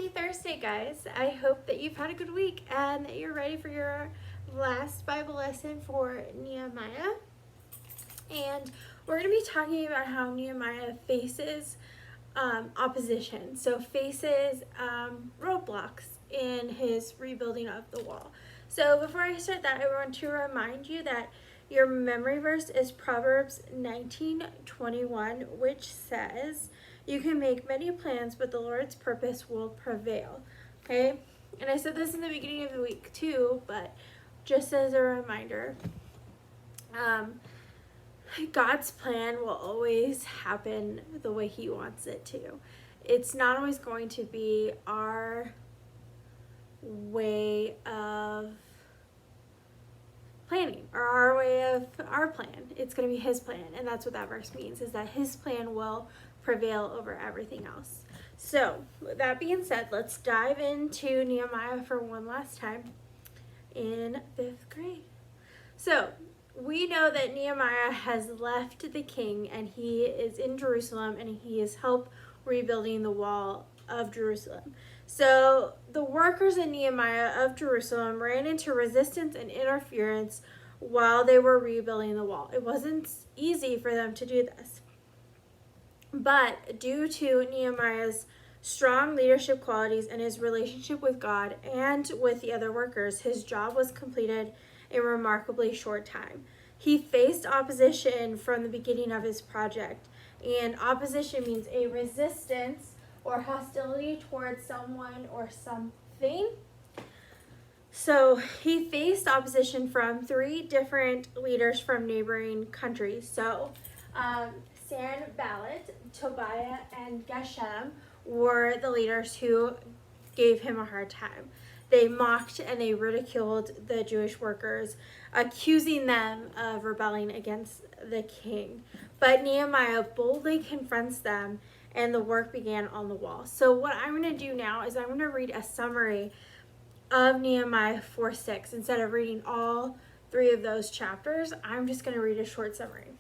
Happy Thursday, guys. I hope that you've had a good week and that you're ready for your last Bible lesson for Nehemiah. And we're going to be talking about how Nehemiah faces opposition, so faces roadblocks in his rebuilding of the wall. So before I start that, I want to remind you that your memory verse is Proverbs 19:21, which says, "You can make many plans, but the Lord's purpose will prevail." Okay? And I said this in the beginning of the week too, but just as a reminder, God's plan will always happen the way He wants it to. It's not always going to be our way of planning or our way of our plan. It's going to be His plan, and that's what that verse means, is that His plan will prevail over everything else. So with that being said, let's dive into Nehemiah for one last time in 5th grade. So we know that Nehemiah has left the king and he is in Jerusalem and he has helped rebuilding the wall of Jerusalem. So the workers in Nehemiah of Jerusalem ran into resistance and interference while they were rebuilding the wall. It wasn't easy for them to do this. But due to Nehemiah's strong leadership qualities and his relationship with God and with the other workers, his job was completed in a remarkably short time. He faced opposition from the beginning of his project, and opposition means a resistance or hostility towards someone or something. So he faced opposition from 3 different leaders from neighboring countries. So Sanballat, Tobiah, and Geshem were the leaders who gave him a hard time. They mocked and they ridiculed the Jewish workers, accusing them of rebelling against the king. But Nehemiah boldly confronts them, and the work began on the wall. So what I'm going to do now is I'm going to read a summary of Nehemiah 4:6. Instead of reading all 3 of those chapters, I'm just going to read a short summary.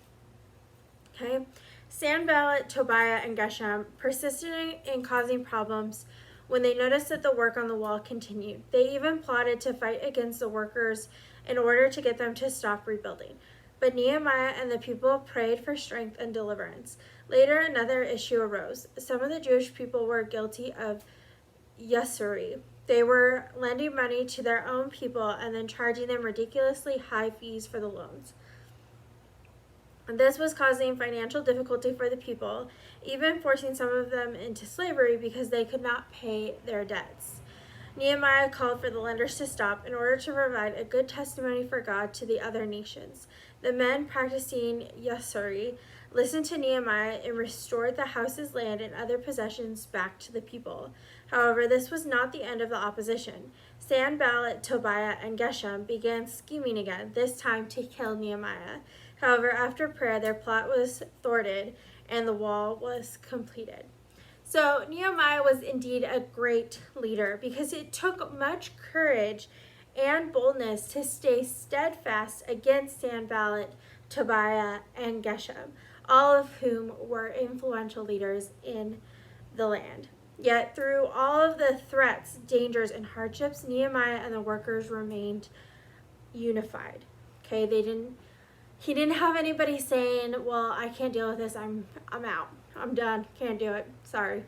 Okay? Sanballat, Tobiah, and Geshem persisted in causing problems when they noticed that the work on the wall continued. They even plotted to fight against the workers in order to get them to stop rebuilding. But Nehemiah and the people prayed for strength and deliverance. Later, another issue arose. Some of the Jewish people were guilty of usury. They were lending money to their own people and then charging them ridiculously high fees for the loans. And this was causing financial difficulty for the people, even forcing some of them into slavery because they could not pay their debts. Nehemiah called for the lenders to stop in order to provide a good testimony for God to the other nations. The men practicing usury listened to Nehemiah and restored the house's land and other possessions back to the people. However, this was not the end of the opposition. Sanballat, Tobiah, and Geshem began scheming again, this time to kill Nehemiah. However, after prayer, their plot was thwarted and the wall was completed. So Nehemiah was indeed a great leader because it took much courage and boldness to stay steadfast against Sanballat, Tobiah, and Geshem, all of whom were influential leaders in the land. Yet through all of the threats, dangers, and hardships, Nehemiah and the workers remained unified. Okay, he didn't have anybody saying, well, I can't deal with this, I'm out, I'm done, can't do it, sorry.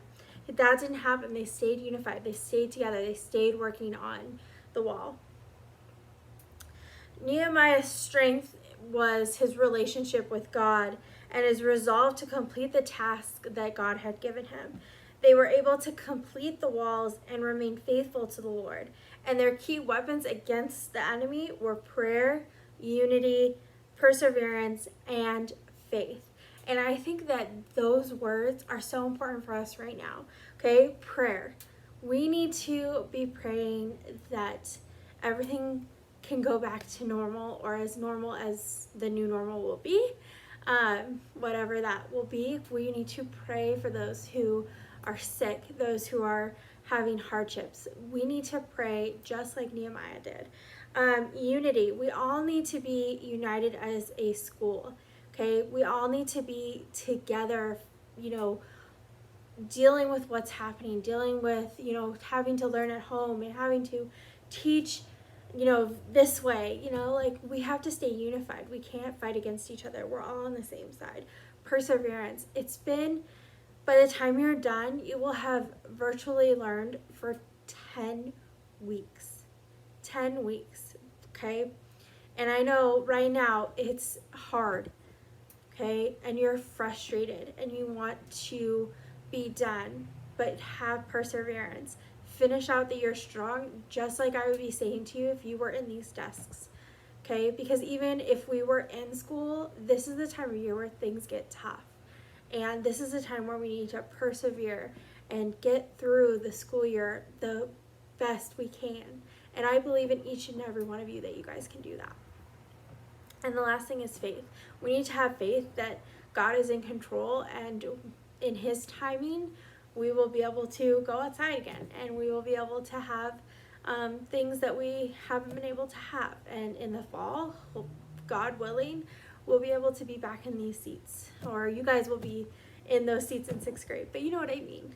That didn't happen. They stayed unified, they stayed together, they stayed working on the wall. Nehemiah's strength was his relationship with God and his resolve to complete the task that God had given him. They were able to complete the walls and remain faithful to the Lord. And their key weapons against the enemy were prayer, unity, perseverance, and faith. And I think that those words are so important for us right now. Okay, prayer. We need to be praying that everything can go back to normal, or as normal as the new normal will be. Whatever that will be, we need to pray for those who are sick, those who are having hardships. We need to pray just like Nehemiah did. Unity. We all need to be united as a school. Okay, we all need to be together, dealing with what's happening, dealing with, having to learn at home and having to teach, this way, like we have to stay unified. We can't fight against each other. We're all on the same side. Perseverance. By the time you're done, you will have virtually learned for 10 weeks. 10 weeks, okay? And I know right now it's hard, okay? And you're frustrated and you want to be done, but have perseverance. Finish out the year strong, just like I would be saying to you if you were in these desks, okay? Because even if we were in school, this is the time of year where things get tough. And this is a time where we need to persevere and get through the school year the best we can. And I believe in each and every one of you that you guys can do that. And the last thing is faith. We need to have faith that God is in control, and in His timing, we will be able to go outside again, and we will be able to have things that we haven't been able to have. And in the fall, God willing, we'll be able to be back in these seats, or you guys will be in those seats in 6th grade. But you know what I mean,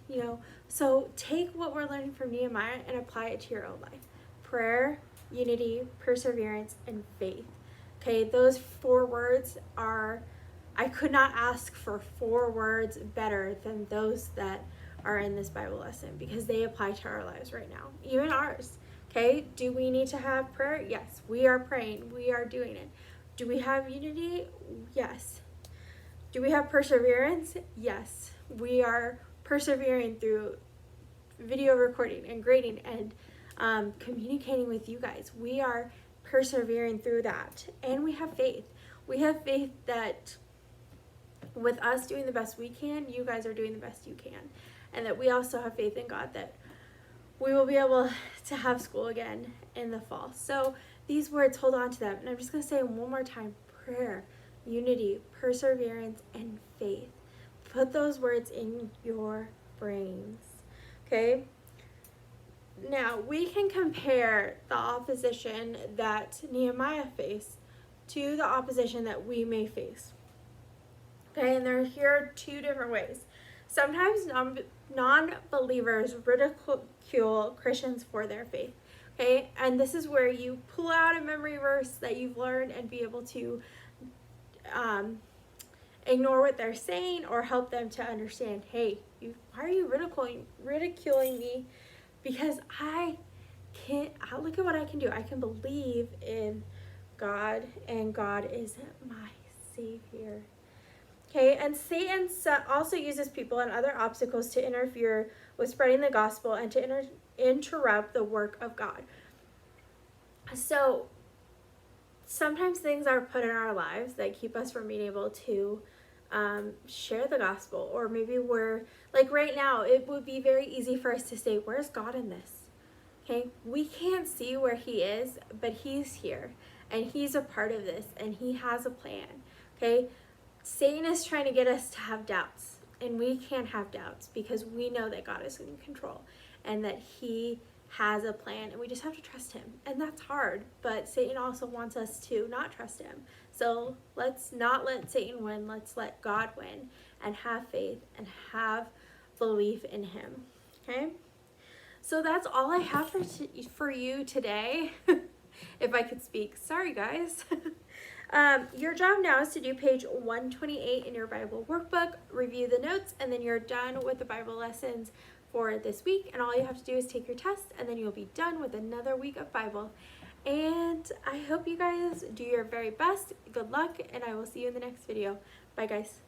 So take what we're learning from Nehemiah and apply it to your own life. Prayer, unity, perseverance, and faith. Okay, those 4 words I could not ask for 4 words better than those that are in this Bible lesson, because they apply to our lives right now, even ours. Okay, do we need to have prayer? Yes, we are praying. We are doing it. Do we have unity? Yes. Do we have perseverance? Yes. We are persevering through video recording and grading and communicating with you guys. We are persevering through that. And we have faith. We have faith that with us doing the best we can, you guys are doing the best you can. And that we also have faith in God that we will be able to have school again in the fall. So these words, hold on to them. And I'm just going to say them one more time. Prayer, unity, perseverance, and faith. Put those words in your brains. Okay? Now, we can compare the opposition that Nehemiah faced to the opposition that we may face. Okay, and here are 2 different ways. Sometimes non-believers ridicule Christians for their faith. Okay, and this is where you pull out a memory verse that you've learned and be able to ignore what they're saying, or help them to understand, hey, why are you ridiculing me? Because look at what I can do. I can believe in God, and God is my Savior. Okay, and Satan also uses people and other obstacles to interfere with spreading the gospel and to interrupt the work of God. So sometimes things are put in our lives that keep us from being able to share the gospel. Or maybe we're, like right now, it would be very easy for us to say, where's God in this? Okay, we can't see where He is, but He's here, and He's a part of this, and He has a plan. Okay, Satan is trying to get us to have doubts, and we can't have doubts because we know that God is in control and that He has a plan, and we just have to trust Him. And that's hard, but Satan also wants us to not trust Him. So let's not let Satan win. Let's let God win and have faith and have belief in Him. Okay? So that's all I have for you today. If I could speak. Sorry, guys. Your job now is to do page 128 in your Bible workbook, review the notes, and then you're done with the Bible lessons for this week. And all you have to do is take your test, and then you'll be done with another week of Bible. And I hope you guys do your very best. Good luck, and I will see you in the next video. Bye, guys.